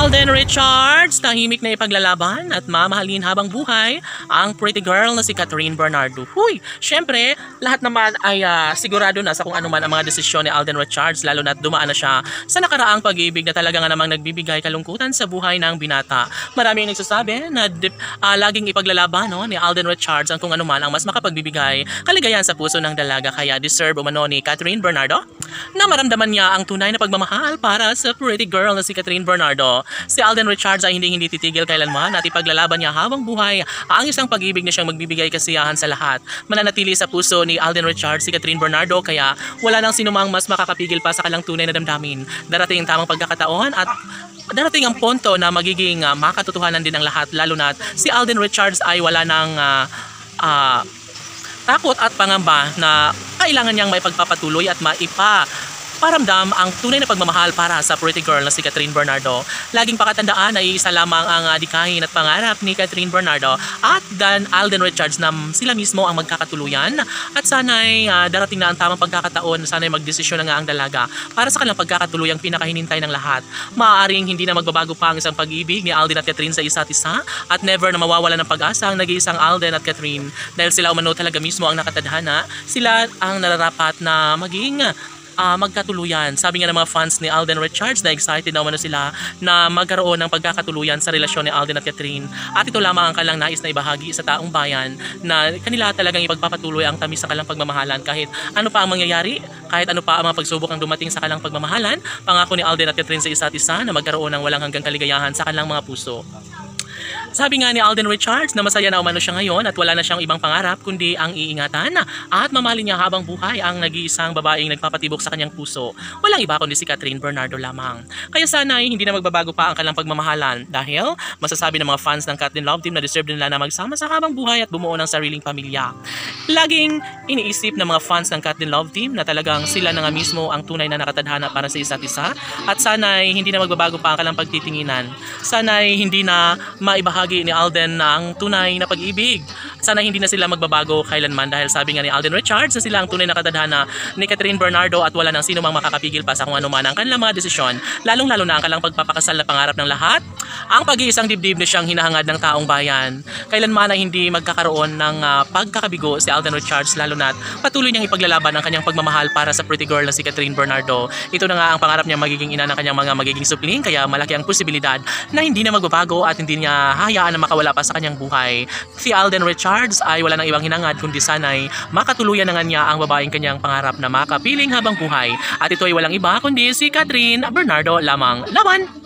Alden Richards, tahimik na ipaglalaban at mamahalin habang buhay ang pretty girl na si Catherine Bernardo. Huy, syempre, lahat naman ay sigurado na sa kung ano man ang mga desisyon ni Alden Richards, lalo na't dumaan na siya sa nakaraang pag-ibig na talaga nga namang nagbibigay kalungkutan sa buhay ng binata. Marami ang nagsasabi na laging ipaglalaban ni Alden Richards ang kung ano man ang mas makapagbibigay kaligayahan sa puso ng dalaga, kaya deserve umano ni Catherine Bernardo na maramdaman niya ang tunay na pagmamahal para sa pretty girl na si Catherine Bernardo. Si Alden Richards ay hindi titigil kailanman at ipaglalaban niya habang buhay ang isang pag-ibig na siyang magbibigay kasiyahan sa lahat. Mananatili sa puso ni Alden Richards si Catherine Bernardo, kaya wala nang sinumang mas makakapigil pa sa kanilang tunay na damdamin. Darating ang tamang pagkakataon at darating ang punto na magiging makatotohanan din ang lahat, lalo na si Alden Richards ay wala nang takot at pangamba na kailangan niyang maipagpapatuloy at paramdam ang tunay na pagmamahal para sa pretty girl na si Catherine Bernardo. Laging pakatandaan na isa lamang ang dikahin at pangarap ni Catherine Bernardo at Alden Richards na sila mismo ang magkakatuluyan, at sana'y darating na ang tamang pagkakataon, sana'y magdesisyon na nga ang dalaga para sa kanilang pagkakatuluyang pinakahinintay ng lahat. Maaaring hindi na magbabago pa ang isang pag-ibig ni Alden at Catherine sa isa't isa at never na mawawala ng pag-asa ang nag-iisang Alden at Catherine, dahil sila umano talaga mismo ang nakatadhana. Sila ang nararapat na maging magkatuluyan. Sabi nga ng mga fans ni Alden Richards na excited na umano sila na magkaroon ng pagkakatuluyan sa relasyon ni Alden at Catherine, at ito lamang ang kanilang nais na ibahagi sa taong bayan na kanila talagang ipagpapatuloy ang tamis sa kanilang pagmamahalan kahit ano pa ang mangyayari, kahit ano pa ang mga pagsubok ang dumating sa kanilang pagmamahalan. Pangako ni Alden at Catherine sa isa't isa na magkaroon ng walang hanggang kaligayahan sa kanilang mga puso. Sabi nga ni Alden Richards na masaya na umano siya ngayon at wala na siyang ibang pangarap kundi ang iingatan at mamahalin niya habang buhay ang nag-iisang babaeng nagpapatibok sa kanyang puso. Walang iba kundi si Catherine Bernardo lamang. Kaya sana ay hindi na magbabago pa ang kanilang pagmamahalan, dahil masasabi ng mga fans ng Cat in Love Team na deserve nila na magsama sa habang buhay at bumuo ng sariling pamilya. Laging iniisip ng mga fans ng Cat in Love Team na talagang sila na nga mismo ang tunay na nakatadhana para sa isa't isa, at sana ay hindi na magbabago pa ang kanilang pagtitinginan. Sana ay hindi na maibahagi ni Alden ang tunay na pag-ibig. Sana hindi na sila magbabago kailanman, dahil sabi nga ni Alden Richards na sila ang tunay na katadhana ni Catherine Bernardo at wala nang sino mang makakapigil pa sa kung ano man ang kanilang mga desisyon, lalong-lalo na ang kanilang pagpapakasal na pangarap ng lahat, ang pag-iisang dibdib na siyang hinahangad ng taong bayan. Kailanman ay hindi magkakaroon ng pagkakabigo si Alden Richards, lalo na patuloy niyang ipaglalaban ang kanyang pagmamahal para sa pretty girl na si Catherine Bernardo. Ito na nga ang pangarap niya magiging ina ng kanyang mga magiging supling, kaya malaki ang posibilidad na hindi na magbabago at hindi niya hayaan na makawala pa sa kanyang buhay. Si Alden Richards ay wala nang ibang hinangad kundi sana'y makatuluyan na nga niya ang babaeng kanyang pangarap na makapiling habang buhay. At ito ay walang iba kundi si Catherine Bernardo lamang. Laban!